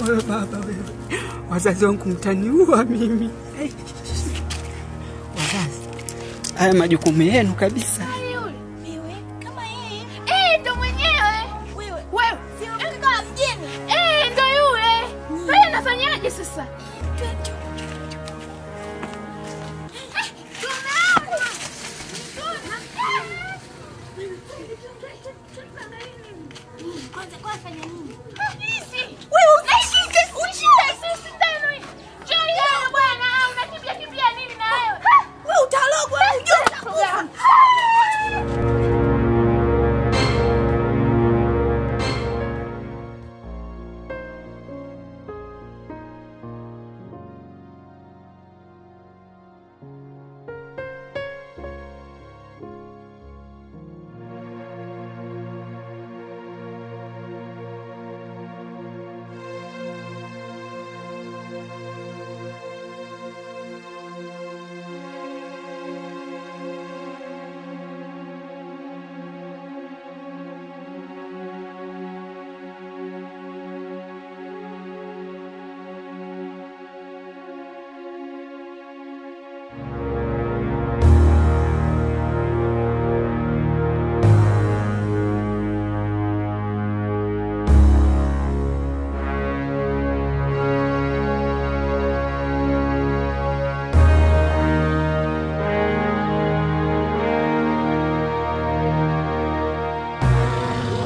wewe baba wewe. Wazazi wangu mtaniua mimi. Wazazi. Haya majukumu yenu kabisa. Wewe kama yeye. Ndo mwenyewe. Wewe. Sio kama mjini. Ndo yule. Wewe unafanyaje sasa? Kwanza fanya nini? Wewe unashika sisi tano hii. Joy bwana, unakimbia nini na wewe? Wewe utalogwa unajua.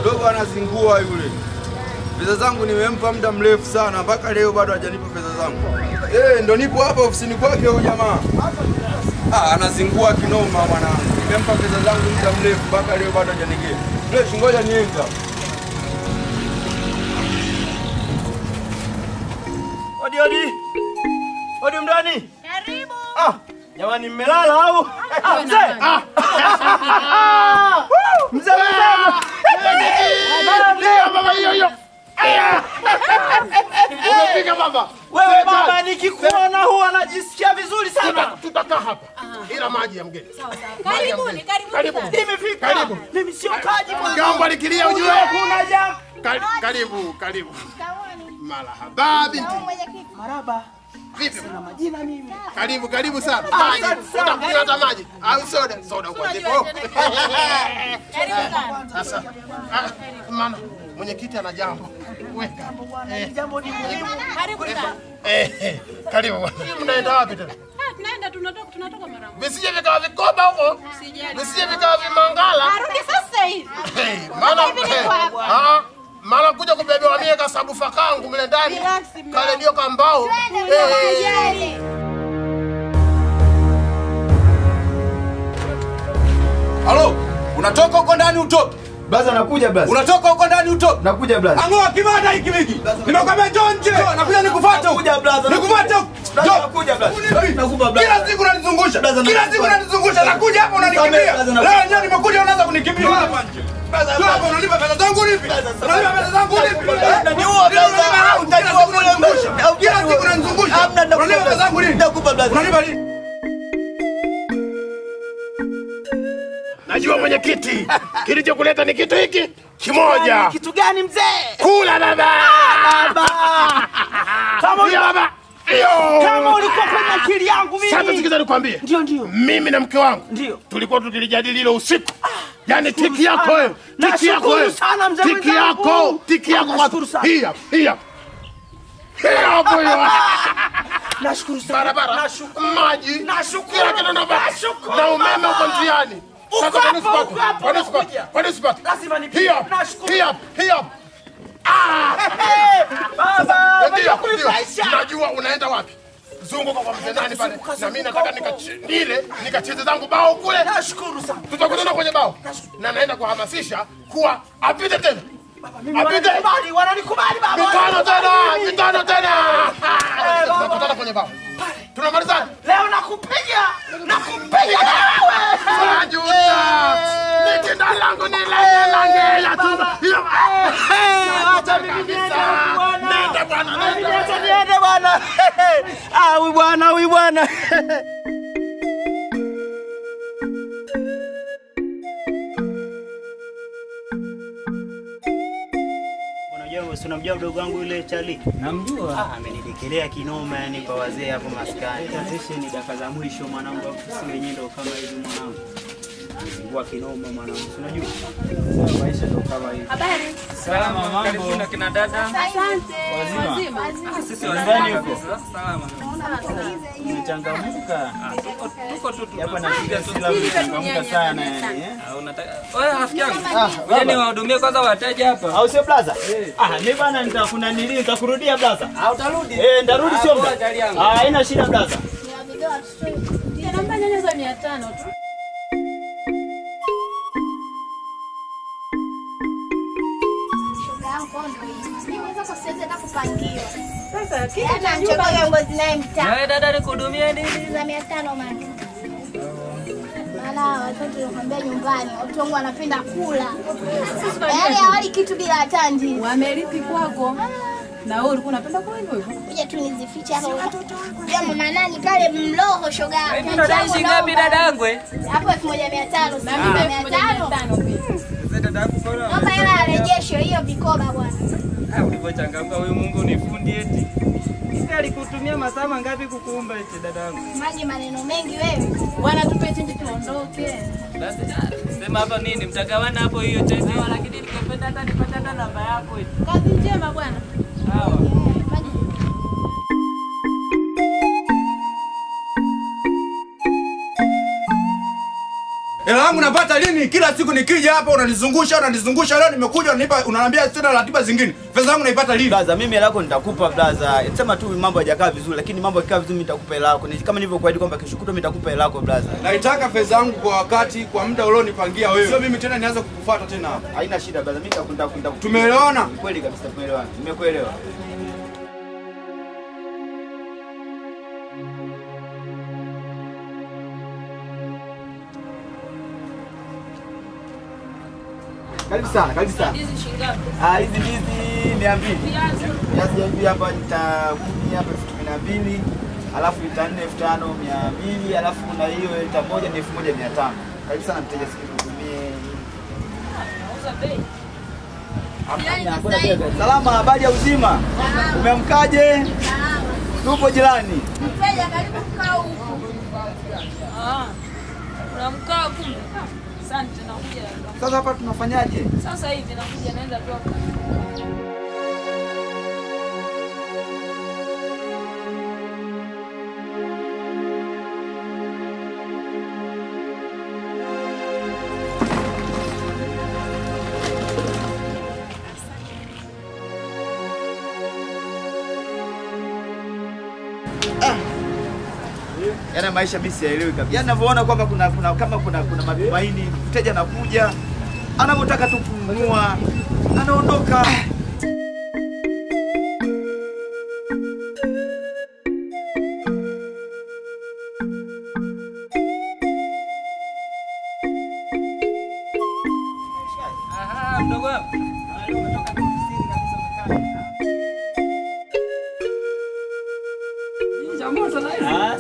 Dogo anazingua yule. Pesa zangu nimempa muda mrefu sana mpaka leo bado hajanipa pesa zangu. Ndo nipo hapa ofisini kwake huyo jamaa. Anazingua kinoma mwanangu. Nimempa pesa zangu muda mrefu mpaka leo bado hajanigea. Fresh, ngoja nienda. Odi mndani. Karibu. Jamani mmelala au? Mzee. Mzee. Ndio baba hiyo. Unafika baba. Wewe baba nikikuona huwa najisikia vizuri sana. Tutakaa hapa. Ila maji ya mgeni. Sawa. Karibuni. Nimefika. Karibu. Mimi sio kaji bwana. Gamba likilia ujue. Kuna jambo. Karibu. Kawani. Marhaba binti. Maraba. Vipi? Na majina mimi. Karibu sana. Maji. Utakunywa hata maji au soda? Soda kwa depo. Karibu sana. Sasa. Mama, mwenyekiti ana jambo. Jambo bwana, jambo ni muhimu. Karibu sana. Karibu bwana. Mnaenda wapi tena? Tunaenda tunatoka mara moja. Visije vikawa vikoba huko. Visije vikawa vimangala. Arudi sasa hivi. Maana kuja kubebewa mie kasabu fakangu mle ndani. Kale ndio kambao. Halo, unatoka huko ndani utoke. Blaza nakuja blaza. Unatoka huko ndani utoke. Nakuja blaza. Angoa kimada hiki miki. Nimekwambia njoo nje. Nakuja nikufuate. Nakuja blaza. Nikufuate. Nakuja blaza. Nakupa blaza. Kila siku unanizungusha. Kila siku unanizungusha. Nakuja hapa unanikimbia. Leo ndio nimekuja unaanza kunikimbia hapa nje. Blaza, unanipa pesa zangu nipi? Unanipa pesa zangu nipi? Unaniua blaza. Utajua kule. Kila siku unanizungusha. Unanipa pesa zangu nipi? Nakupa blaza. Unanipa nini? Najua mwenyekiti. Kilichokuleta ni kitu hiki kimoja. Kitu gani mzee? Kula baba. Baba. Kama ulikuwa kwenye akili yangu mimi. Sasa sikiza nikwambie. Ndio. Mimi na mke wangu. Ndio. Tulikuwa tukilijadili hilo usiku. Yaani tiki yako wewe. Tiki yako wewe. Sana mzee Tiki yako. Tiki yako kwa. Hii. Hapo hiyo. Nashukuru sana. Barabara. Maji. Nashukuru. Kila kitu ndo basi. Na umeme uko njiani. Sasa kwa nisipati. Lazima nipige. Nashukuru. Hii hapa. Baba, ndio. Unajua unaenda wapi? Zunguka kwa mzee nani pale. Na mimi nataka nikacheze zangu bao kule. Nashukuru sana. Tutakutana kwenye bao. Na naenda kuhamasisha kuwa apite tena. Apite. Wananikubali baba. Mitano tena. Tutakutana kwenye bao. Tunamalizana. Leo nakupiga wewe. Sajuta. Nikinda langu ni lange ya tuba. Acha mimi niende bwana. Niende bwana. Huyu bwana. unamjua mdogo wangu yule Charlie? Namjua. Amenidekelea kinoma yani kwa wazee hapo maskani. Sasa ni dakika za mwisho mwanangu, si wenyewe ndo kama hivi mwanangu. Ngua kinoma mwanangu. Unajua? Sasa maisha ndo kama hivi. Habari. Salama mambo. Karibu na kina dada. Asante. Wazima. Sisi Nyumbani huko. Salama. Umechangamka. Tuko tu hapa napiga sila mchangamka sana yani. Unataka wewe rafiki yangu. Ngoja niwahudumie kwanza wateja hapa. Au sio blaza? Mimi bana nitakurudia blaza. Utarudi? Ndarudi sio muda. Haina shida blaza. Namba nyanya za 500 tu. Sasa kila mchokoga ngozi naye mtaa. Wewe dada nikuhudumie nini? Za 500 mali. Maana watoto nakwambia nyumbani, watu wangu wanapenda kula. Yaani hawali kitu bila hata ndizi. Wamerithi kwako. Na wewe ulikuwa unapenda kula hivyo hivyo? Kuja tu nizifiche hapo watoto wangu. Ya mama nani kale mloho shoga. Ndio daishi ngapi dadangu? Hapo 1500. Na mimi 500 pia. Sasa dadangu bora. Naomba hela arejesho hiyo vikoba bwana. Ulipochangamka huyu Mungu ni fundi eti. Hivi alikutumia masaa mangapi kukuumba eti dadangu? Maji maneno mengi wewe. Bwana tupe chenji tuondoke. Basi sema hapa nini mtagawana hapo hiyo chenji. Lakini nikipenda hata nipate hata namba yako eti. Kazi njema bwana. Sawa. Hela yangu napata lini? Kila siku nikija hapa unanizungusha, leo nimekuja unaniambia tena ratiba zingine. Pesa yangu naipata lini? Blaza, mimi hela yako nitakupa blaza. Sema tu mambo hayajakaa vizuri, lakini mambo yakikaa vizuri mimi nitakupa hela yako. Kama nilivyokuahidi kwamba kesho kutwa mimi nitakupa hela yako blaza. Naitaka pesa yangu kwa wakati, kwa muda ulionipangia wewe. Sio mimi tena nianze kukufuata tena hapa. Haina shida blaza, mimi nitakupa. Tumeelewana? Kweli kabisa tumeelewana. Nimekuelewa. Karibu sana, karibu sana. Hizi shingapi? Hizi ndizi 200. Viazi hivi hapa nitakuja hapa 12,000, alafu 4,500, alafu na hiyo 1,000 ni 1,500. Karibu sana mteja, sikudumie. Nauza bei. Salama, habari ya uzima? Umeamkaje? Tupo jirani. Mteja karibu kukaa huko. Unamkaa kumbe. Asante nakuja. Sasa hapa tunafanyaje? Sasa hivi nakuja naenda tu hapo. Yana maisha mimi sielewi kabisa. Yaani ninavyoona kwamba kuna matumaini, mteja anakuja, anapotaka tu kununua, anaondoka. Mdogo wangu.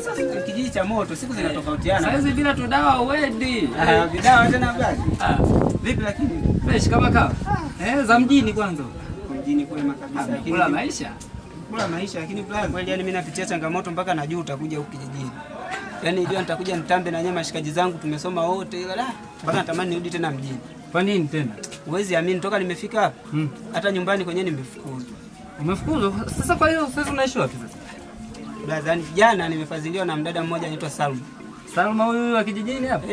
Sasa kijiji cha moto siku zinatofautiana. Sasa hizi bila tu dawa uendi. Vidawa tena basi. Vipi lakini? Fresh kama kawa. Za mjini kwanza. Mjini kule makabisa. Kula maisha. Kula maisha lakini kweli yani mimi napitia changamoto mpaka najua utakuja huku kijijini. Yaani ndio nitakuja nitambe na nyama shikaji zangu tumesoma wote ila mpaka natamani nirudi tena mjini. Kwa nini tena? Huwezi amini toka nimefika hapa. Hata nyumbani kwenyewe nimefukuzwa. Umefukuzwa? Sasa kwa hiyo sasa unaishi wapi sasa? Nadhani jana nimefadhiliwa na mdada mmoja anaitwa Salma. Salma huyu wa kijijini hapa?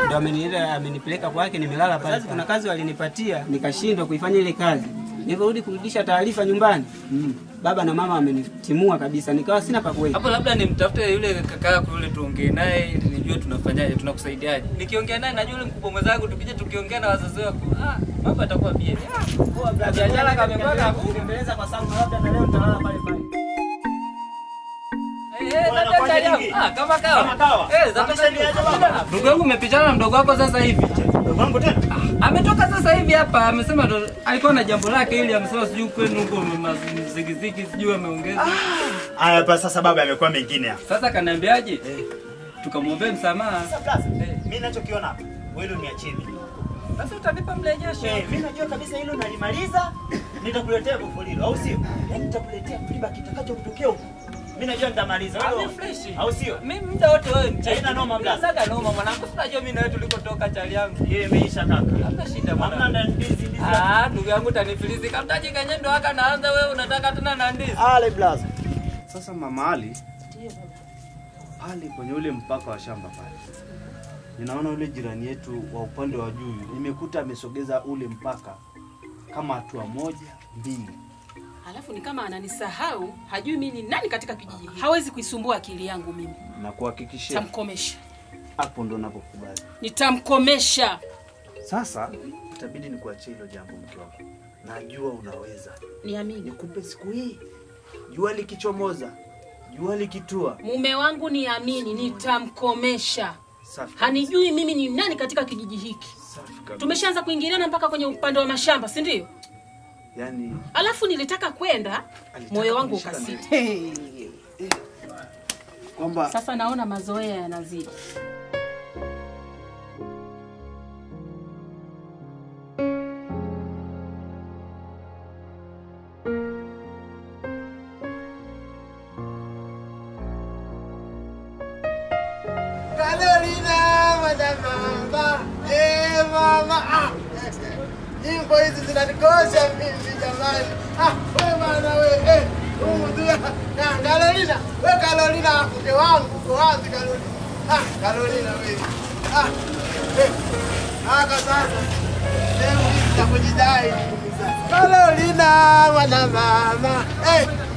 Ndio amenipeleka kwake, nimelala pale. Sasa kuna kazi walinipatia, nikashindwa kuifanya ile kazi. Nilirudi kurudisha taarifa nyumbani. Baba na mama wamenitimua kabisa, nikawa sina pa kwenda. Hapo labda nimtafute yule kaka yako yule tuongee naye ili nijue tunafanyaje, tunakusaidiaje. Nikiongea naye najua yule mkubwa mwenzangu tukija tukiongea na wazazi wako. Mambo atakuwa bie. Poa brother. Jana kamepaka kunembeleza kwa sababu labda na leo nitalala pale pale. Kama kawa. Ndugu yangu umepitana na mdogo wako sasa hivi. Ndugu wangu tena? Ametoka sasa hivi hapa, amesema alikuwa na jambo lake ili amesema sijui kwenu huko mzigiziki sijui ameongeza. Hapa sasa baba amekuwa mengine hapa. Sasa kaniambiaje? Tukamwombea msamaha. Sasa mimi ninachokiona hapa, wewe niachie mimi. Basi utanipa mrejesho. Mimi najua kabisa hilo nalimaliza. Nitakuletea bofulilo, au sio? Yaani nitakuletea kuliba kitakachotokea huko. Mimi najua nitamaliza. Wewe fresh. Au sio? Mimi muda wote wewe mchana. Haina noma mlaza. Sasa noma mwanangu. Unajua mimi na wewe tulikotoka chali yangu. Yeye imeisha kaka. Hamna shida mwanangu. Hamna ndizi. Ndugu yangu utanifilizi. Kama mtaji kenye ndo haka naanza wewe unataka tena na ndizi. Ale blaza. Sasa Mama Ali. Ndio baba. Pale kwenye ule mpaka wa shamba pale. Ninaona ule jirani yetu wa upande wa juu nimekuta amesogeza ule mpaka kama hatua 1, 2. Alafu ni kama ananisahau, hajui mimi ni nani katika kijiji. Hawezi kuisumbua akili yangu mimi. Na kuhakikishia. Tamkomesha. Hapo ndo ninapokubali. Nitamkomesha. Sasa itabidi nikuachie hilo jambo mke wako. Najua unaweza. Niamini. Nikupe siku hii. Jua likichomoza, jua likitua. Mume wangu niamini, nitamkomesha. Safi. Hanijui mimi ni nani katika kijiji hiki. Safi. Tumeshaanza kuingiliana mpaka kwenye upande wa mashamba, si ndio? Yaani alafu nilitaka kwenda, moyo wangu ukasita. Kwamba sasa naona mazoea yanazidi. Carolina, mama, mama, nyimbo hizi zinanikosha mimi jamani. Wewe bwana wewe, Carolina, wewe Carolina, mke wangu, uko wapi Carolina? Carolina wewe. Sasa. Leo nitakujidai. Carolina, mwana mama.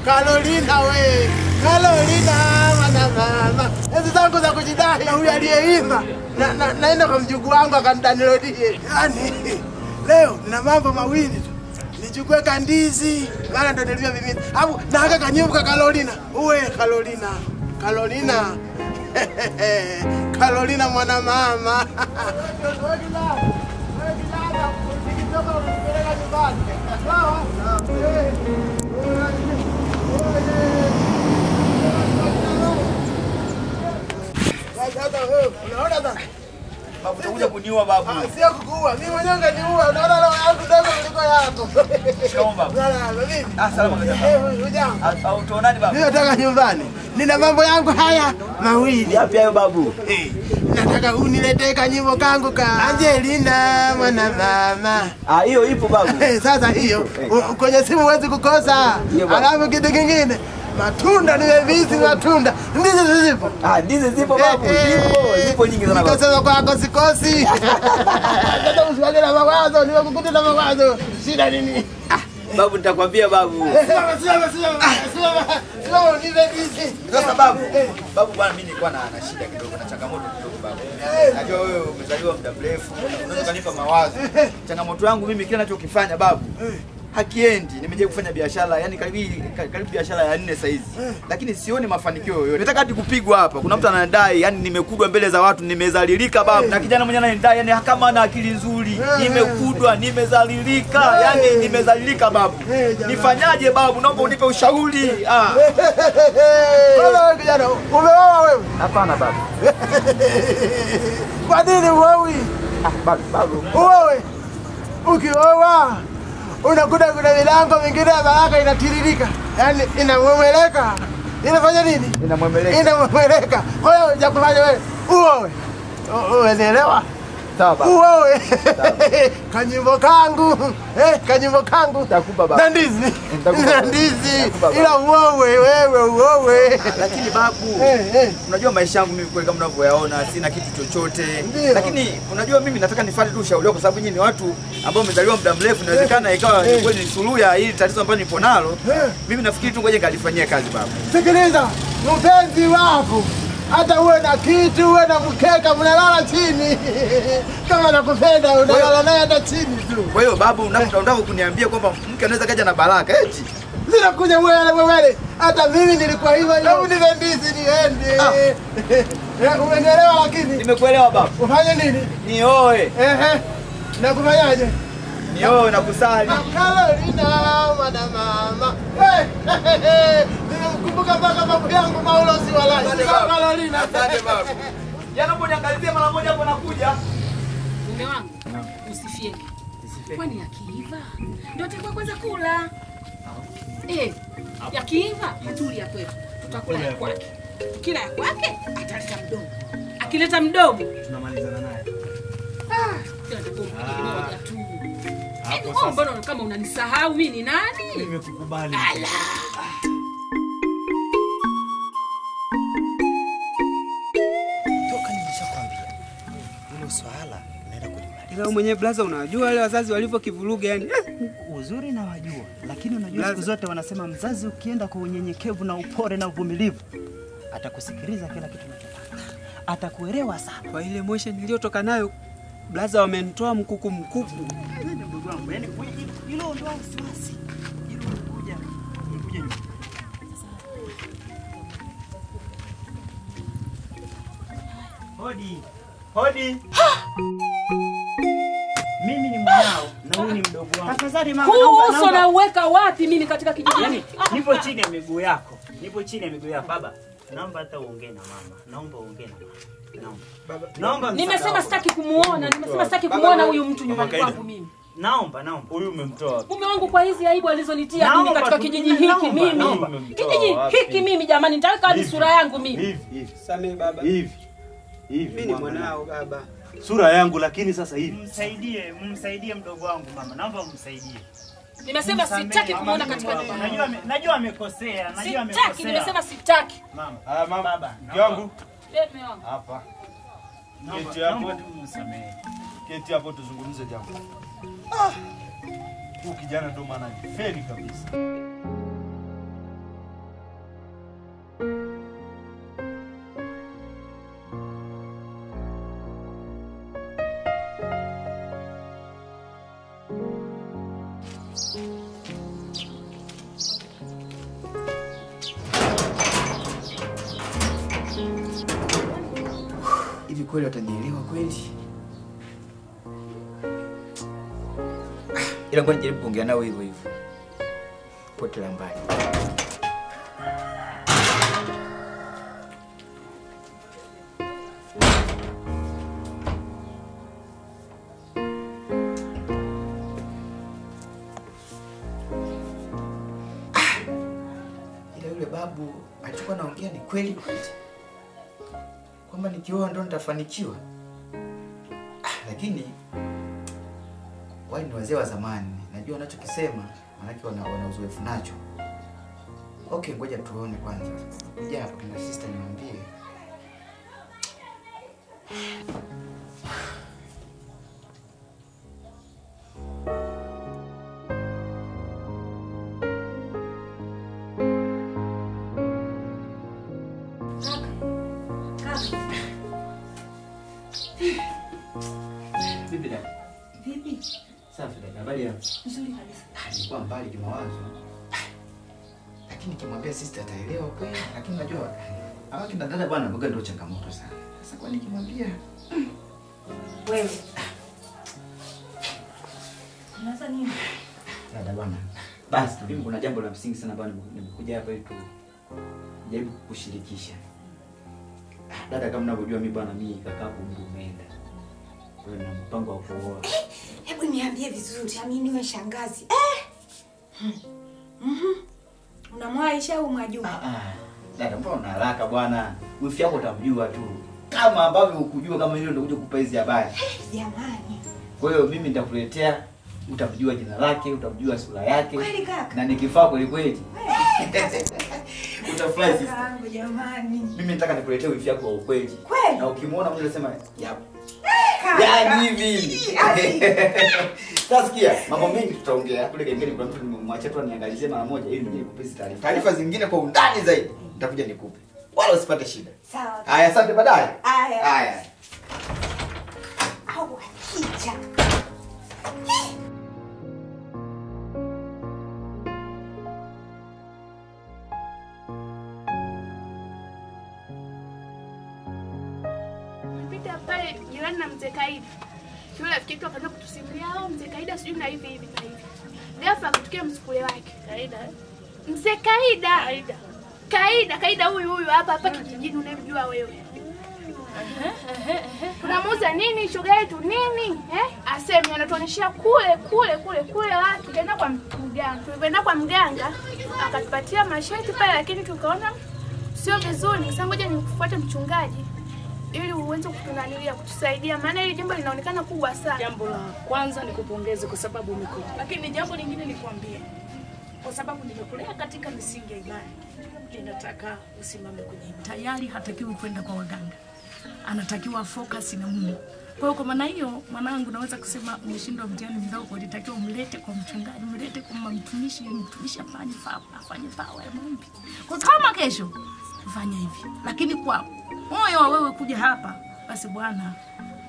Carolina wewe. Carolina, mwana mama. Hizi zangu za kujidai na huyu aliyeimba. Naenda kwa mjukuu wangu akandanilodie. Yaani leo nina mambo mawili tu. Nichukue kandizi, maana ndo nilivyo mimi. Hapo na haka kanyumba Carolina. Uwe Carolina. Carolina. Carolina mwana mama. Unaona sasa? Babu utakuja kuniua babu. Sio kukuua. Mimi mwenyewe ngeniua. Unaona roho yangu ndogo kuliko yako. Shikamoo babu. Salama kabisa. Au tuonani babu? Mimi nataka nyumbani. Nina mambo yangu haya mawili. Yapi hayo babu? Nataka uniletee kanyimbo kangu ka Angelina mwana mama. Hiyo ipo babu. Sasa hiyo kwenye simu huwezi kukosa. Alafu kitu kingine matunda nimevisi matunda. Ndizi zipo. Ndizi zipo babu. Zipo nyingi sana babu. Nikasema kwako sikosi. Sasa usiwaje na mawazo, nimekukuta na mawazo. Shida nini? Babu nitakwambia babu. Sio nimevisi. Sasa babu. Babu bwana mimi nilikuwa na shida kidogo na changamoto kidogo babu. Najua wewe umezaliwa muda mrefu, unaweza kunipa mawazo. Changamoto yangu mimi kile ninachokifanya babu hakiendi. Nimeje kufanya biashara, yani karibu biashara ya 4 sasa hizi. Lakini sioni mafanikio yoyote. Nataka hadi kupigwa hapa. Kuna mtu anadai, yani nimekudwa mbele za watu, nimezalilika babu. Na kijana mwenyewe anadai, yani kama ana akili nzuri, nimekudwa, nimezalilika, yani nimezalilika babu. Nifanyaje babu? Naomba unipe ushauri. Wewe kijana, umeoa wewe? Hapana babu. Kwa nini wewe? Babu. Wewe ukioa unakuta kuna milango mingine ya baraka inatiririka. Yaani inamwemeleka. Inafanya nini? Inamwemeleka. Inamwemeleka. Kwa hiyo ya kufanya wewe uoe. Unaelewa? Sawa babu. Uoe. Kanyimbo kangu. Kanyimbo kangu. Nitakupa babu. Na ndizi. Na ndizi. Ila uoe wewe uoe. Lakini babu, unajua maisha yangu mimi kweli kama unavyoyaona sina kitu chochote. Lakini unajua mimi nataka nifuate tu ushauri wako kwa sababu nyinyi ni watu ambao wamezaliwa muda mrefu, inawezekana ikawa kweli ni suluhu ya hili tatizo ambalo nipo nalo. Mimi nafikiri tu ngoja nikalifanyia kazi babu. Sikiliza, mpenzi wako hata uwe na kitu, uwe na mkeka, mnalala chini. Kama nakupenda unalala naye hata chini tu. Kwa hiyo babu, unataka kuniambia kwamba mke anaweza kaja na baraka eti? Zinakuja wewe. Hata mimi nilikuwa hivyo. Hebu nipe ndizi niende. Umenielewa lakini? Nimekuelewa babu. Ufanye nini? Nioe. Na kufanyaje? Nioe na kusali. Carolina mwana mama. Nimemkumbuka mpaka babu yangu Paulo Siwalai. Carolina. Asante babu. Jana mbona niangalizie mara moja hapo nakuja. Mume wangu, usifieke. Kwani yakiiva ndio atakuwa kwanza kula. Yakiiva hatuli ya kwetu. Tutakula ya kwake. Tukila ya kwake ataleta mdomo. Akileta mdomo tunamalizana naye. Ndio atakuwa moja tu. Hapo sasa mbona kama unanisahau mimi ni nani? Nimekukubali. Toka nimeshakwambia. Hilo swala naenda kulimaliza. Ila mwenyewe blaza unajua wale wazazi walivyokivuruga yani. Uzuri na wajua, lakini unajua siku zote wanasema mzazi ukienda kwa unyenyekevu na upole na uvumilivu atakusikiliza kila kitu unachotaka. Atakuelewa sana. Kwa ile motion niliyotoka nayo blaza wamenitoa mkuku mkuku. Ndugu wangu, yani hilo ndio wasiwasi. Hilo kuja nyuma. Hodi. Hodi. Mimi ni mwanao na huyu ni mdogo wangu. Tafadhali mama, naomba. Uso na uweka wapi mimi katika kijiji? Yaani nipo chini ya miguu yako. Nipo chini ya miguu yako baba. Naomba hata uongee na mama. Naomba uongee na mama. Naomba. Nimesema sitaki kumuona. Nimesema sitaki kumuona huyu mtu nyumbani kwangu mimi. Naomba. Huyu umemtoa wapi? Mume wangu kwa hizi aibu alizonitia mimi katika kijiji hiki mimi. Kijiji hiki mimi jamani nitaweka hadi sura yangu mimi. Hivi. Samee baba. Hivi. Mimi ni mwanao baba. Sura yangu lakini sasa hivi. Msaidie mdogo wangu mama. Naomba umsaidie. Nimesema sitaki kumuona katika nyumba. Najua amekosea. Sitaki, nimesema sitaki. Mama. Mama baba. Mke wangu. Mume wangu. Hapa. Keti hapo tumsamehe. Keti hapo tuzungumze jambo. Huyu kijana ndo maana feli kabisa. Hivi kweli watanielewa kweli? Ila ngoja nijaribu kuongea nao hivyo hivyo. Pote la mbali. Ila yule babu alichokuwa anaongea ni kweli kweli. Kwamba nikioa ndo nitafanikiwa. Lakini wale ni wazee wa zamani. Najua wanachokisema, maana wana uzoefu nacho. Okay, ngoja tuone kwanza. Kuja hapa kuna sister niambie. Vipi dada? Vipi? Safi dada, habari yako? Nzuri kabisa. Nilikuwa mbali kimawazo. Lakini nikimwambia sister ataelewa kweli, lakini unajua hawa kina dada bwana mboga ndio changamoto sana. Sasa kwa nikimwambia wewe unaanza nini? Dada bwana. Basi mimi kuna jambo la msingi sana ambalo nimekuja hapa ili jaribu kushirikisha. Dada, kama unavyojua mimi bwana, mimi kaka umri umeenda. Kwa hiyo na mpango wa kuoa. Hebu niambie vizuri, mimi niwe shangazi. Unamwaisha au Mwajuma? Dada, mbona una haraka bwana? Wifi yako utamjua tu. Kama ambavyo ukujua kama hilo ndio kuja kukupa hizi habari. Jamani. Kwa hiyo mimi nitakuletea, utamjua jina lake, utamjua sura yake. Kweli kaka? Na nikifaa kweli kweli. Utafurahi sisi. Kaka jamani. Mimi nataka nikuletee wifi yako wa ukweli. Kweli? Na ukimwona mmoja unasema, "Yap." Yaani hivi. Sasa sikia, mambo mengi tutaongea. Kule gengeni kuna mtu nimemwacha tu aniangalizie mara moja ili nije nikupe taarifa. Taarifa zingine kwa undani zaidi nitakuja nikupe. Wala usipate shida. Sawa. Haya, asante baadaye. Haya. Au kicha. Nilipita pale jirani na mzee Kaida. Yule rafiki yetu akaanza kutusimulia mzee Kaida sijui na hivi hivi na hivi. Ghafla akatokea msukule wake. Kaida. Mzee Kaida. Kaida huyu hapa kijijini unamjua wewe. Tunamuuza nini shoga yetu nini? Asemi anatuonyeshia kule watu. Tukaenda kwa mganga. Tulipoenda kwa mganga akatupatia masharti pale, lakini tukaona sio vizuri. Sasa ngoja nikufuate mchungaji ili uweze kutunanilia kutusaidia, maana hili jambo linaonekana kubwa sana. Jambo la kwanza nikupongeze kwa sababu umekuja. Lakini jambo lingine nikwambie, kwa sababu nimekulea katika misingi ya imani, ninataka usimame kwenye tayari. Hatakiwi kwenda kwa waganga, anatakiwa focus na Mungu. Kwa hiyo kwa maana hiyo mwanangu, naweza kusema umeshindwa mtihani mdogo, ulitakiwa umlete kwa mchungaji, umlete kwa mtumishi afanye pawa ya maombi. Kwa kama kesho fanya hivi, lakini kwa moyo wa wewe kuja hapa, basi Bwana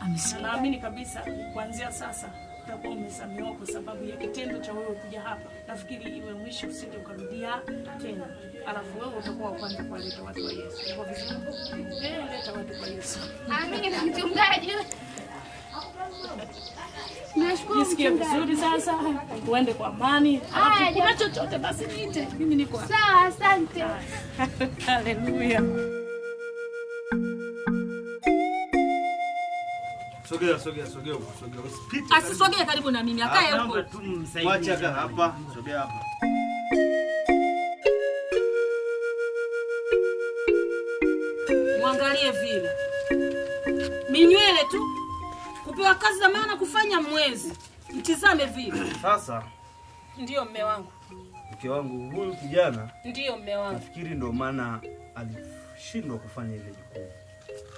amesikia. Naamini kabisa kuanzia sasa utakuwa umesamehewa kwa sababu ya kitendo cha wewe kuja hapa. Nafikiri iwe mwisho, usije ukarudia tena. Alafu wewe utakuwa kwanza kuwaleta watu wa Yesu. Kwa vizuri, leta watu wa Yesu. Amini na mchungaji. Nashukuru. Nisikie vizuri sasa. Tuende kwa amani. Alafu kuna chochote basi niite. Mimi niko hapa. Sawa, asante. Haleluya. Sogea. Usipite. Asisogee karibu na mimi, akae huko. Mwacha hapa, sogea hapa. Mwangalie vile. Minywele tu. Kupewa kazi za maana kufanya mwezi. Mtizame vile. Sasa Ndio mme wangu. mke wangu huyu kijana, Ndio mme wangu. nafikiri ndio maana alishindwa kufanya ile jukumu.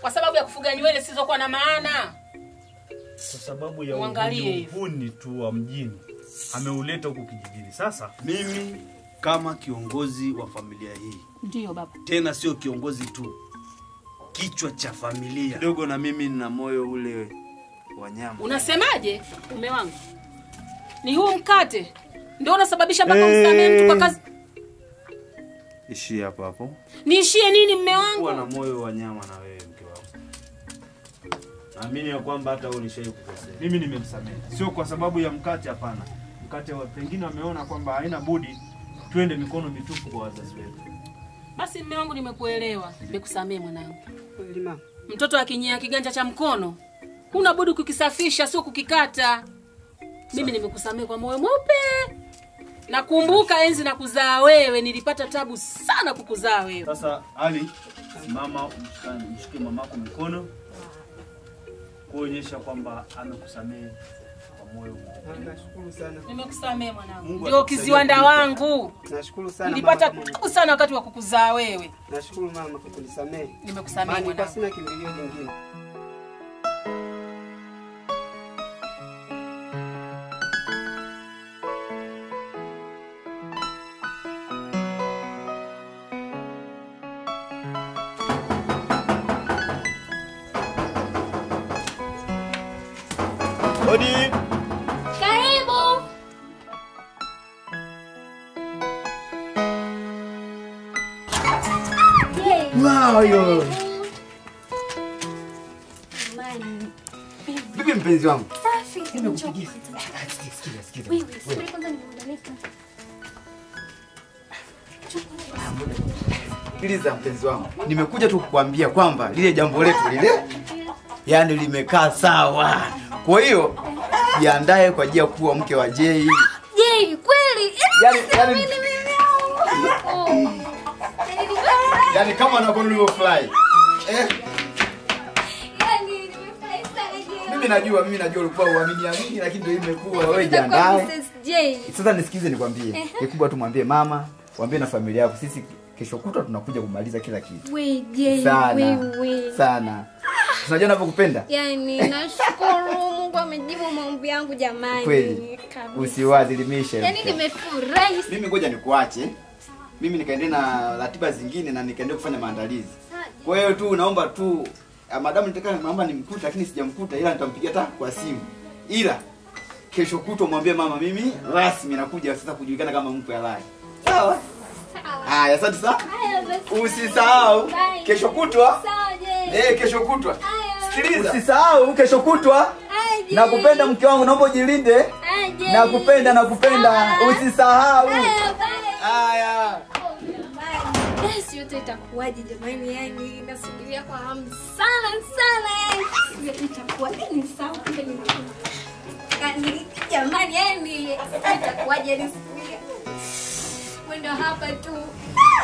Kwa sababu ya kufuga nywele zisizokuwa na maana. Kwa sababu ya Mwangalie uhuni tu wa mjini ameuleta huku kijijini. Sasa mimi kama kiongozi wa familia hii, ndio baba, tena sio kiongozi tu, kichwa cha familia kidogo, na mimi nina moyo ule wa nyama. Unasemaje mume wangu? Ni huu mkate ndio unasababisha mpaka msamee mtu kwa kazi? Ishie hapo. Niishie nini mume wangu? Kuwa na moyo wa nyama na wewe mke wangu. Naamini ya kwamba hata wewe ulishawahi kukosea. Mimi nimemsamehe. Sio kwa sababu ya mkate, hapana. Mkate wa pengine wameona kwamba haina budi twende mikono mitupu kwa wazazi wetu. Basi mume wangu nimekuelewa. Nimekusamehe mwanangu. Kweli mama. Mtoto akinyea kiganja cha mkono, huna budi kukisafisha, sio kukikata. Mimi nimekusamehe kwa moyo mweupe. Nakumbuka enzi na kuzaa wewe, nilipata tabu sana kukuzaa wewe. Sasa Ali, mama mshike mamako mikono kuonyesha kwamba amekusamehe kwa moyo mweupe. Nashukuru sana. Nimekusamehe mwanangu. Ndio kiziwanda wangu. Nashukuru sana. Nilipata tabu sana wakati wa kukuzaa wewe. Nashukuru mama kwa kunisamehe. Nimekusamehe mwanangu. Kwa sina kimbilio lingine. Hodi. Karibu. Wow, yo. Vipi mpenzi wangu? Safi. Nimekupigia. Sikia. Wewe, subiri kwanza nimuunganishe. Sikiliza mpenzi wangu. Nimekuja tu kukuambia kwamba lile jambo letu lile yani limekaa sawa. Kwa hiyo jiandae kwa ajili ya kuwa mke wa Jay. Jay, kweli? Yani kama anavyolio fly. Mimi najua ulikuwa uamini lakini ndio imekuwa wewe jiandae. Sasa nisikize nikwambie. Kikubwa tu mwambie mama, mwambie na familia yako. Sisi kesho kutwa tunakuja kumaliza kila kitu. Wewe Jay, wewe. Sana. Unajua ninapokupenda? Yani nashukuru Mungu amejibu maombi yangu jamani. Kweli. Usiwadhilimishe. Yani nimefurahi. Mimi ngoja nikuache. Mimi nikaendelea na ratiba zingine na nikaendelea kufanya maandalizi. Kwa hiyo tu naomba tu madamu nitaka mama nimkuta lakini sijamkuta ila nitampigia hata kwa simu. Ila kesho kutwa mwambie mama mimi rasmi nakuja sasa kujulikana kama mkwe halali. Sawa? Haya, asante sana. Usisahau kesho kutwa. Kesho kutwa. Sikiliza. Usisahau kesho kutwa. Nakupenda mke wangu, naomba ujilinde. Nakupenda. Usisahau. Haya. Yote itakuwaje jamani, yani nasubiri nasubiria kwa hamu sana sana. Itakuwa nini sauti kwenye yani jamani, yani itakuwaje nisikia. Mwendo hapa tu.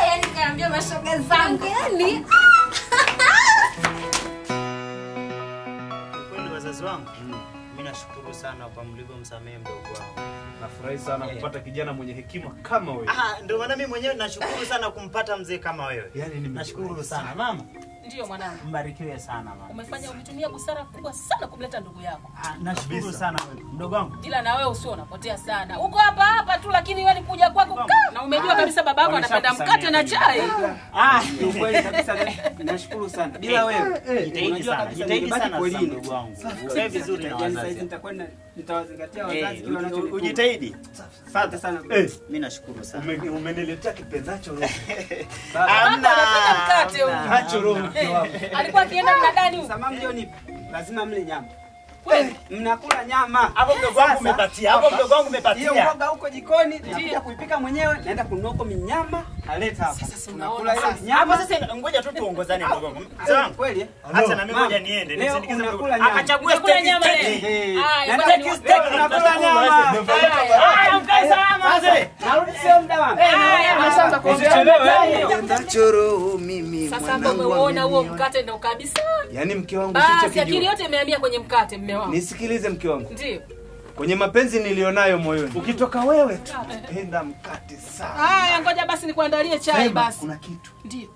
Yani kaambia mashoga zangu yani. Kweli wazazi wangu, mimi nashukuru sana kwa mlivyomsamehe mdogo wangu. Nafurahi sana kupata kijana mwenye hekima kama wewe. Ndio maana mimi mwenyewe nashukuru sana kumpata mzee kama wewe. Yaani nashukuru sana mama. Ndio mwanangu. Mbarikiwe sana mama. Umetumia busara kubwa sana kumleta ndugu yako. Nashukuru sana mdogo wangu. Ila na wewe usio unapotea sana. Uko hapa tu lakini wewe kuja kwako na umejua kabisa babako anapenda mkate na chai. Ni kweli kabisa. Nashukuru sana. Bila wewe jitahidi sana mdogo wangu. Ukae vizuri na wazazi. Sasa nitakwenda nitawazingatia wazazi kile wanachokuwa. Ujitahidi. Asante sana. Mimi nashukuru sana. Umeniletea kipendacho roho. Hamna mkate huko. Hacho roho. Alikuwa akienda mnadani huko. Samam ndio nipo. Lazima mle nyama. Kweli mnakula nyama. Hapo mdogo wangu umepatia. Hapo mdogo wangu umepatia. Hiyo mboga huko jikoni, nakuja kuipika mwenyewe, naenda kununua huko minyama, naleta hapa. Sasa tunakula hiyo nyama. Hapo sasa ngoja tu tuongozane mdogo wangu. Sawa? Kweli? Acha na mimi ngoja niende. Nisindikize mdogo. Akachague Kula steak. nyama Naenda steak tunakula nyama. Haya mkae salama. Narudi sio muda wangu. Sasa kuongea. Ndachoro mimi. Sasa hapo umeona huo mkate ndio kabisa. Yaani mke wangu basi akili yote imehamia kwenye mkate mume wangu. Nisikilize mke wangu. Ndio. Kwenye mapenzi nilionayo moyoni. Ukitoka wewe tu penda mkate sana. Haya ngoja basi nikuandalie chai basi. Kuna kitu. Ndio.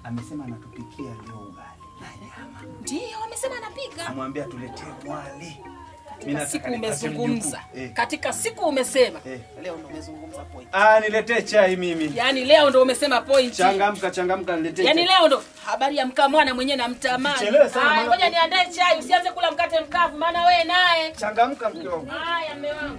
Amesema anatupikia leo ugali na nyama. Ndio amesema anapika. Amwambia tuletee wali. Katika siku umezungumza. Katika siku umesema. Leo ndo umezungumza point. Niletee chai mimi. Yaani leo ndo umesema point. Changamka niletee. Yaani leo ndo habari ya mkamwana mwenyewe namtamani. Haya ngoja niandae chai, usianze kula mkate mkavu maana wewe naye. Changamka mke wangu. Haya mume wangu.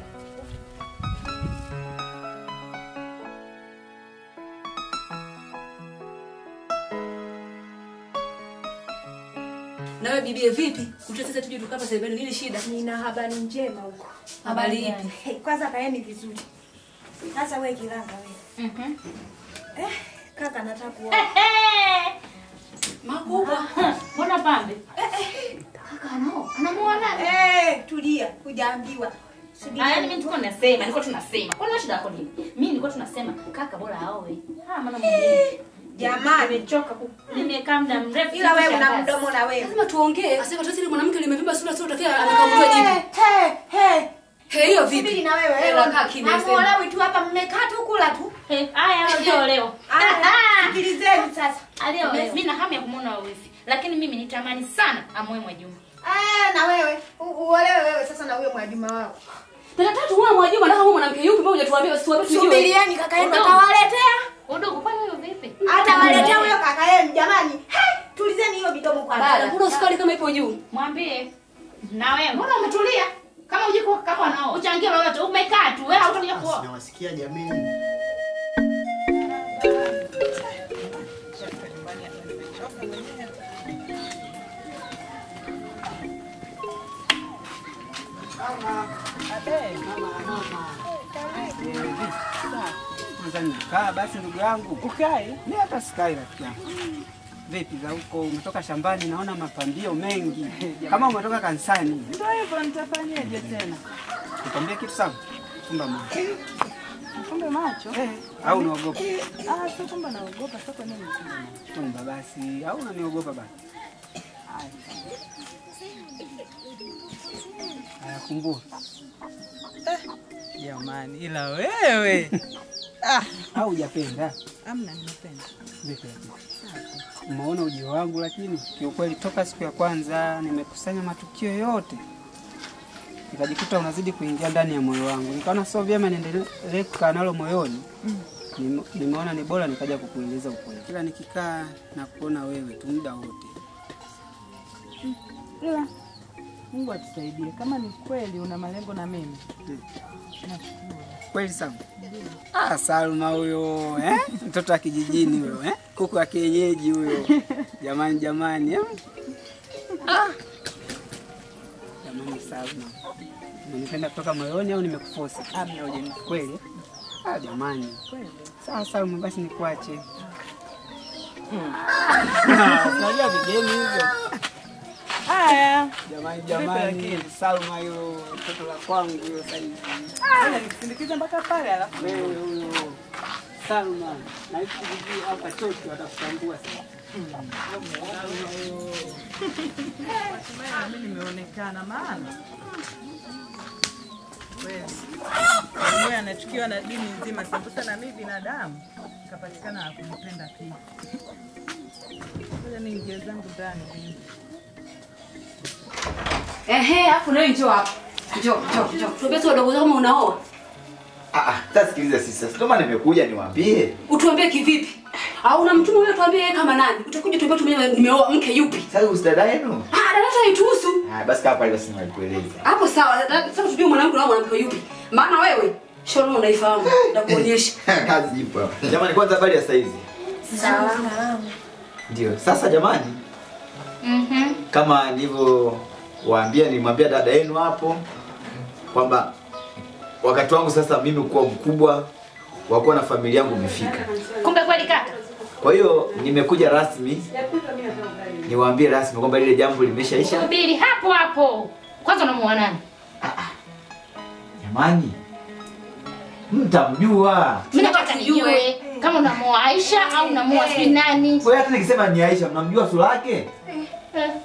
Nawe bibie vipi? Kutoa sasa tuje tukapa sebeni nini shida? Nina habari njema huko. Habari ipi? Kwanza kaeni vizuri. Sasa wewe kilanga wewe. Kaka nataka kuoa. Makubwa. Mbona pambe? Kaka anao. Anamuona? Tulia, hujaambiwa. Yaani mimi nilikuwa tunasema. Kuna shida yako nini? Mimi nilikuwa tunasema kaka bora aoe. Maana mwingine. Jamani, nimechoka nimekaa muda mrefu. Ila wewe una mdomo na wewe. Lazima tuongee. Asema tu ile mwanamke limevimba sura sio utakia anakamuliwa jibu. Hiyo vipi? Subiri na wewe. Kaa kimya. Hamuolewi tu hapa mmekaa tu kula tu. Haya leo leo. Sikilizeni sasa. Leo mimi na hamu ya kumuona wewe. Lakini mimi nitamani sana amoe Mwajuma. Na wewe uolewe wewe sasa na huyo Mwajuma wao. Tena tatu wewe Mwajuma na kama mwanamke yupi mbona hujatuambia usiwape tujue. Subirieni kaka yenu atawaletea. Udogo kwani wewe vipi? Atawaletea huyo kaka yenu jamani. Tulizeni hiyo midomo kwanza. Kuna sukari kama ipo juu. Mwambie. Na wewe mbona umetulia? Kama ujiko kama nao. Uchangie lolote umekaa tu. Wewe hutakuja kuoa. Nawasikia jamii. Kaa basi ndugu yangu. Ukae? Mimi hapa sikai rafiki yangu. Vipi za huko umetoka shambani naona mapambio mengi. Kama umetoka kanisani. Ndio hivyo nitafanyaje tena? Nikwambie kitu sawa? Fumba macho. Fumbe macho? Au unaogopa? Sio kwamba naogopa, sio kwa nini? Fumba basi. Au unaniogopa basi? Haya kumbuka. Jamani ila wewe. Au hujapenda? Amna nimependa. Vipi? Umeona ujio wangu lakini kiukweli toka siku ya kwanza nimekusanya matukio yote. Nikajikuta unazidi kuingia ndani ya moyo wangu. Nikaona sio vyema niendelee kukaa nalo moyoni. Nimeona ni bora nikaja kukueleza ukweli. Kila nikikaa na kuona wewe tu muda wote. Ila Mungu atusaidie. Kama ni kweli una malengo na mimi. Nashukuru. Kweli sana. Salma huyo, mtoto wa kijijini huyo, kuku wa kienyeji huyo. Jamani Jamani Salma. Unanipenda kutoka moyoni au nimekuforce? Amna hoja kweli. Jamani. Kweli. Sawa Salma basi nikuache. Unajua vigeni hivyo. Haya. Jamani, Salma hilo mtoto la kwangu hilo sasa hivi. Nikusindikize mpaka pale alafu wewe huyo Salma na hivi vijiji hapa chocho atakutambua sasa. Mimi nimeonekana maana. Wewe anachukiwa na dini nzima, sasa na mimi binadamu kapatikana hakunipenda pia. Ngoja niingie zangu ndani. Hapo leo njoo hapa. Njoo. Tuambie tu wadogo zako kama unaoa. Sasa sikiliza sisi. Sasa ndio maana nimekuja niwaambie. Utuambie kivipi? Au una mtume wewe tuambie kama nani? Utakuja tuambie tu nimeoa mke yupi? Sasa usdada yenu? Dada haituhusu. Basi kaa pale basi nikueleze. Hapo sawa. Sasa tujue mwanamke na mwanamke yupi. Maana wewe shono unaifahamu. Nitakuonyesha. Kazi ipo hapa. Jamani kwanza habari ya saizi. Sawa. Ndio. Sasa jamani. Kama nilivyo waambia nimwambia dada yenu hapo kwamba wakati wangu sasa mimi kuwa mkubwa wa kuwa na familia yangu umefika. Kumbe kweli kaka. Kwa hiyo nimekuja rasmi niwaambie rasmi kwamba lile jambo limeshaisha. Subiri hapo. Kwanza unamuoa nani? Jamani. Mtamjua. Mimi nataka nijue kama unamuoa Aisha au unamuoa si nani. Wewe hata nikisema ni Aisha mnamjua sura yake?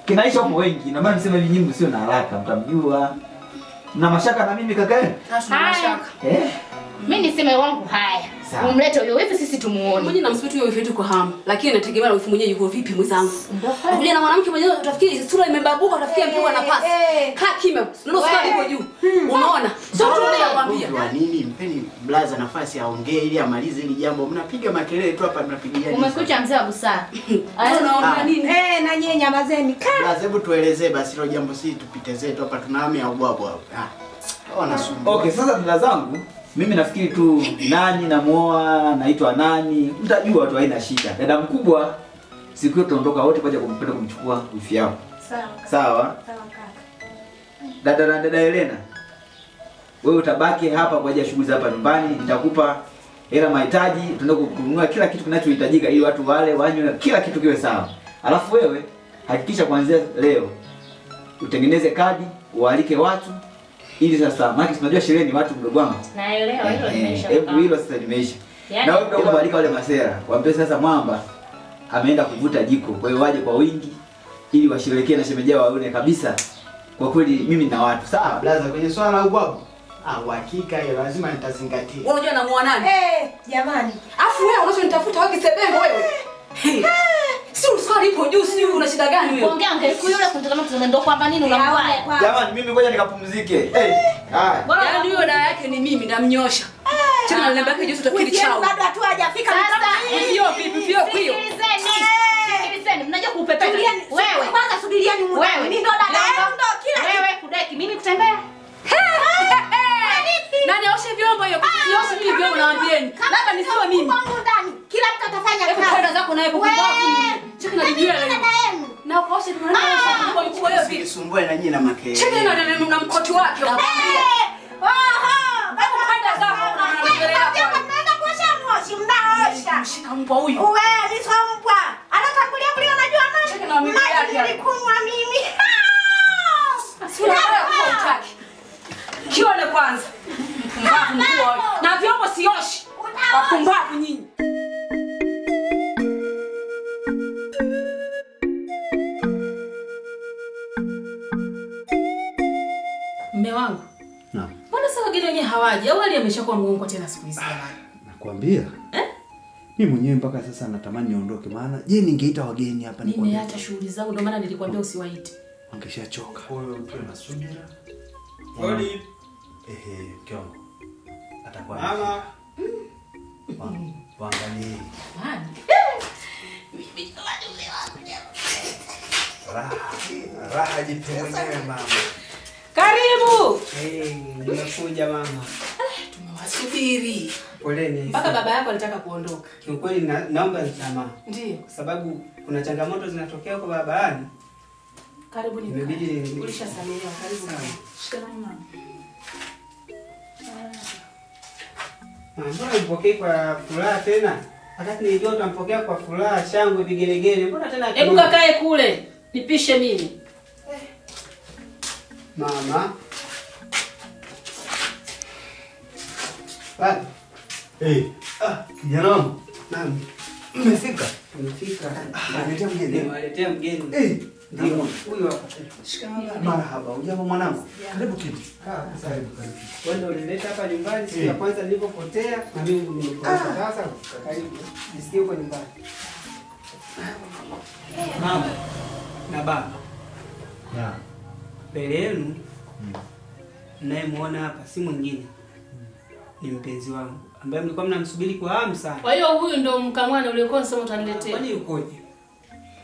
Kina Aisha hapo wengi na maana nisema hivi nyinyi sio na haraka mtamjua. Mna mashaka na mimi kaka yenu? Hasuna mashaka. Mimi niseme wangu haya. Umlete huyo wifi sisi tumuone. Mmoja namsubiri huyo wifi yetu kwa hamu. Lakini nategemea wifi mwenyewe yuko vipi mwenzangu. Kuja na mwanamke mwenyewe utafikiri sura imebabuka utafikia mpigwa na pasi. Kaa kimya. Ndio sura iko juu. Unaona? Sio tunaenda kuambia. Kwa nini mpeni blaza nafasi aongee ili amalize hili jambo? Mnapiga makelele tu hapa mnapigia. Umekucha mzee wa busara. Unaona nini? Na nyinyi nyamazeni. Blaza hebu tuelezee basi hilo jambo si tupite zetu hapa tunahamia ubwabwa hapa. Wanasumbua. Okay, sasa dada zangu mimi nafikiri tu nani namuoa, naitwa nani, mtajua tu haina shida. Dada mkubwa siku hiyo tutaondoka wote kwaje kumpenda kumchukua wifi yao. Sawa. Dada Helena. Wewe utabaki hapa kwa ajili ya shughuli za hapa nyumbani, nitakupa hela mahitaji, tunaenda kununua kila kitu kinachohitajika ili watu wale, wanywe, kila kitu kiwe sawa. Alafu wewe hakikisha kuanzia leo utengeneze kadi, ualike watu ili sasa maana tunajua sherehe ni watu mdogo wangu. Naelewa hilo limeisha. Hebu hilo sasa limeisha. Na wewe ndio kualika wale masera. Waambie sasa mwamba ameenda kuvuta jiko. Kwa hiyo waje kwa wingi ili washerekee na shemeji wao waone kabisa. Kwa kweli mimi na watu. Sawa, blaza kwenye swala la ubwabwa. Uhakika hiyo lazima nitazingatia. Wewe unajua namuoa nani? Jamani. Afu wewe unachonitafuta wewe kisebengo wewe. Si uswali ipo juu si una shida gani wewe? Ongea ngekuwa yule kunitazama tuzame ndo kwamba nini unamwaya. Jamani mimi ngoja nikapumzike. Haya. Yaani huyo dada yake ni mimi namnyosha. Tena ananiambia kije utafikiri chao. Bado hatu hajafika Hiyo vipi hiyo. Sikilizeni, mnajua kupepeta. Wewe kwanza subirieni muda. Mimi ndo dada yangu ndo kila wewe kudeki mimi kutembea. Nani aoshe vyombo hiyo? Sioshe mimi vyombo nawaambieni. Labda nisiwe mimi. Kwangu ndani. Kila mtu atafanya kazi. Hebu kwenda zako naye kwa cheki na bijua leo. Na ukaoshe tunaona kwa mkuu hiyo vipi? Sumbue na nyinyi na makelele. Cheki na mkoti wake nakwambia. Hebu kwenda zako unaangalia. Mnaenda kuosha moshi mnaosha. Mshika mbwa huyu. Wewe ni mbwa. Anatangulia kulia unajua nani? Cheki na mimi yake. Nilikunywa mimi. Sio kwa utaki. Kione kwanza. Mpumbavu mkuu. Na vyombo sioshi. Wapumbavu nyinyi. Mme wangu. Naam. Mbona sasa wageni wenyewe hawaji? Au hali ameshakuwa mgongo tena siku hizi jamani? Nakwambia. Mimi mwenyewe mpaka sasa natamani niondoke maana je ningeita wageni hapa nikwambia. Nimeacha shughuli zangu ndio maana nilikwambia usiwaite. Wangeshachoka. Wewe ukiwa na subira. Kweli. Kiongo. Atakuwa. Mama. Waangalie. Mani. Raha jipe mwenyewe mama. Karibu. Nimekuja mama. Tumewasubiri. Poleni. Mpaka baba yako alitaka kuondoka. Kiukweli naomba msamaha. Ndio. Kwa sababu kuna changamoto zinatokea kwa barabarani. Karibu ni. Imebidi ulishasamehewa. Karibu sana. Shikamoo mama. Mbona upokee kwa furaha tena? Wakati nilijua utampokea kwa furaha, shangwe, vigelegele. Mbona tena Hebu kakae kule. Nipishe mimi. Mama. Baba. Kijana wangu. Naam. Umefika? Umefika. Naletea mgeni. Naletea mgeni. Ndio. Huyu hapa. Marhaba. Ujambo mwanangu. Karibu kiti. Karibu. Wewe ndio ulileta hapa nyumbani siku ya kwanza nilipopotea na mimi nimekuja sasa. Karibu. Nisikie uko nyumbani. Mama na baba. Ya. Mbele yenu mnayemuona hapa si mwingine. Ni mpenzi wangu ambaye mlikuwa mnamsubiri kwa hamu sana. Kwa hiyo huyu ndo mkamwana uliokuwa unasema utaniletea. Kwani ukoje?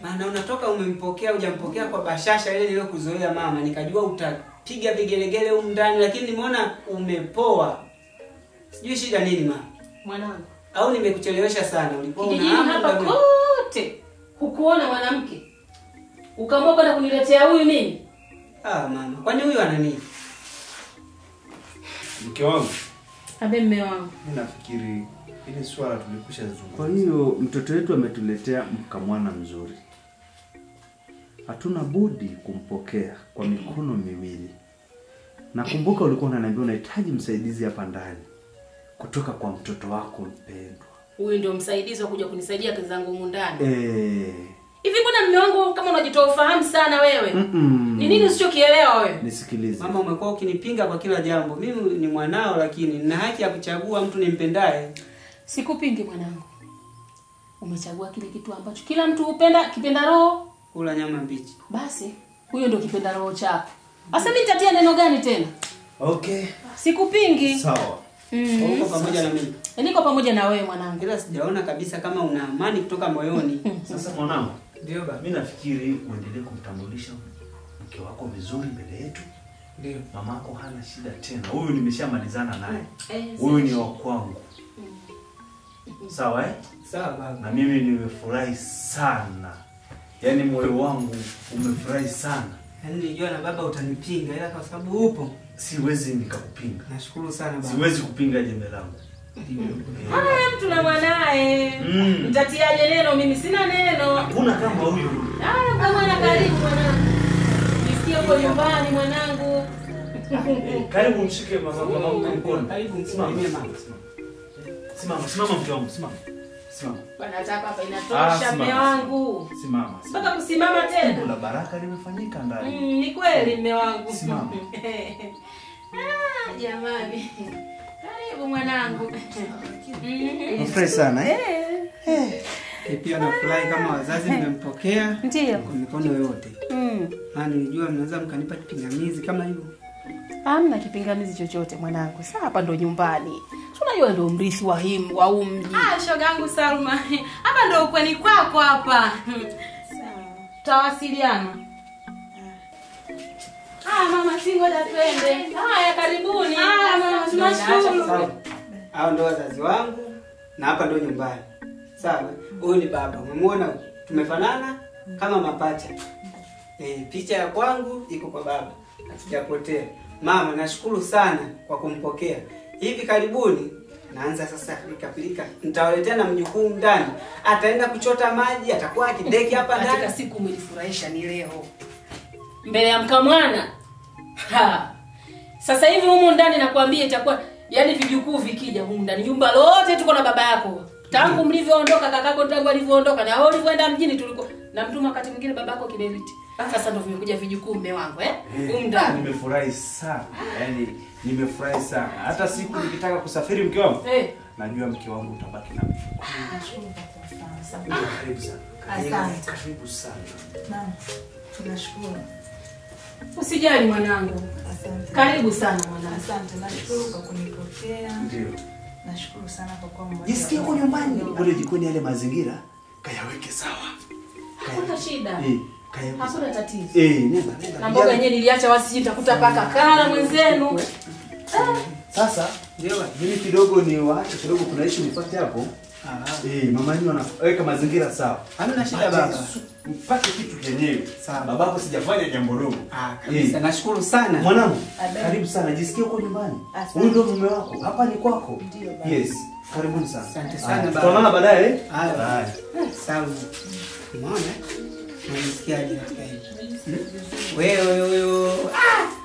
Maana unatoka umempokea hujampokea kwa bashasha ile niliyokuzoea mama, nikajua utapiga vigelegele huko ndani lakini nimeona umepoa. Sijui shida nini mama? Mwanangu. Au nimekuchelewesha sana? Ulikuwa una Kijijini hapa kote hukuona mwanamke. Ukaamua kwenda kuniletea huyu nini? Mama, kwani huyu ana nini? Mke wangu. Abe mme wangu. Mimi nafikiri ile swala tulikusha zungumza. Kwa hiyo mtoto wetu ametuletea mkamwana mzuri. Hatuna budi kumpokea kwa mikono miwili. Nakumbuka ulikuwa unaniambia unahitaji msaidizi hapa ndani kutoka kwa mtoto wako mpendwa. Huyu ndio msaidizi wa kuja kunisaidia kazi zangu humu ndani. Hivi mbona mme wangu kama unajitoa ufahamu sana wewe? Ni nini usichokielewa wewe? Nisikilize. Mama, umekuwa ukinipinga kwa kila jambo. Mimi ni mwanao lakini nina haki ya kuchagua mtu nimpendaye. Sikupingi mwanangu. Umechagua kile kitu ambacho kila mtu hupenda, kipenda roho, kula nyama mbichi. Basi, huyo ndio kipenda roho chako. Sasa mimi nitatia neno gani tena? Okay. Sikupingi. Sawa. Uko pamoja na mimi. Niko pamoja na wewe mwanangu. Ila sijaona kabisa kama una amani kutoka moyoni. Sasa mwanangu, ndio baba. Mimi nafikiri uendelee kumtambulisha mke wako vizuri mbele yetu. Ndio. Mamako hana shida tena. Huyu nimeshamalizana naye. Huyu ni wa kwangu. Sawa eh? Sawa baba. Na mimi nimefurahi sana. Yaani moyo wangu umefurahi sana. Yaani nilijua na baba utanipinga ila kwa sababu upo siwezi nikakupinga. Nashukuru sana baba. Siwezi kupinga jembe langu. Haya mtu na mwanae. Nitatiaje neno mimi sina neno. Hakuna kama huyu. Haya kama na karibu mwanangu. Nisikie uko nyumbani mwanangu. Karibu mshike mama mkono. Karibu msimamie mama. Simama mke wangu, simama. Simama. Bwana hata hapa inatosha mme wangu. Simama. Mpaka kusimama tena. Kuna baraka limefanyika ndani. Ni kweli mme wangu. Simama. Jamani. Karibu mwanangu. Nafurahi sana pia nafurahi kama wazazi mmempokea. Ndio. Kwa mikono yote. Maana nilijua mnaweza mkanipa kipingamizi kama hivyo. Hamna kipingamizi chochote mwanangu. Sasa hapa ndo nyumbani. Unajua ndo mrithi wa huu mji. Shogangu Salma. Hapa ndo ukweni kwako hapa. Tawasiliana. Mama singoja twende. Haya karibuni. Mama tunashukuru. Hao ndo wazazi wangu na hapa ndo nyumbani. Sawa. Huyu ni baba. Umemuona tumefanana kama mapacha. Picha ya kwangu iko kwa baba. Hatujapotea. Mama, nashukuru sana kwa kumpokea. Hivi karibuni naanza sasa pilika. Nitawaletea na mjukuu ndani. Ataenda kuchota maji, atakuwa akideki hapa ndani. Katika siku umenifurahisha ni leo. Mbele ya mkamwana. Sasa hivi humu ndani nakwambia itakuwa yani vijukuu vikija humu ndani. Nyumba lote tuko na baba yako. Tangu mlivyoondoka kakako tangu alivyoondoka na wewe ulivyoenda mjini tulikuwa na mtuma wakati mwingine babako kiberiti. Sasa ndio vimekuja vijukuu mume wangu humu ndani. Nimefurahi sana. Yaani nimefurahi sana. Hata siku nikitaka kusafiri mke wangu. Najua mke wangu utabaki na mimi. Nashukuru sana. Karibu sana. Asante. Karibu sana. Naam. Tunashukuru. Usijali mwanangu. Asante. Karibu sana mwanangu. Asante. Nashukuru kwa kunipokea. Ndio. Nashukuru sana kwa kuwa mmoja. Jisikie uko nyumbani. Kule jikoni yale mazingira kayaweke sawa. Hakuna shida. Hakuna tatizo. Nenda. Na mboga yenyewe niliacha wasiji nitakuta paka kala mwenzenu. Sasa mimi kidogo ni waache kidogo kuna issue nifuate hapo. Mama yenu anaweka mazingira sawa. Hamna shida baba. Mpate kitu kenyewe. Sawa. Babako sijafanya jambo dogo. Kabisa nashukuru sana. Mwanangu, karibu sana. Jisikie uko nyumbani. Huyu ndio mume wako. Hapa ni kwako. Ndio baba. Yes. Karibuni sana. Asante sana baba. Tutaonana baadaye. Haya. Sawa. Umeona? Unasikiaje katika hili? Wewe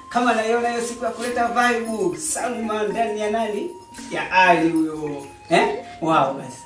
kama naiona hiyo siku ya kuleta vibe Salma ndani ya nani? Ya Ali huyo. Wow basi.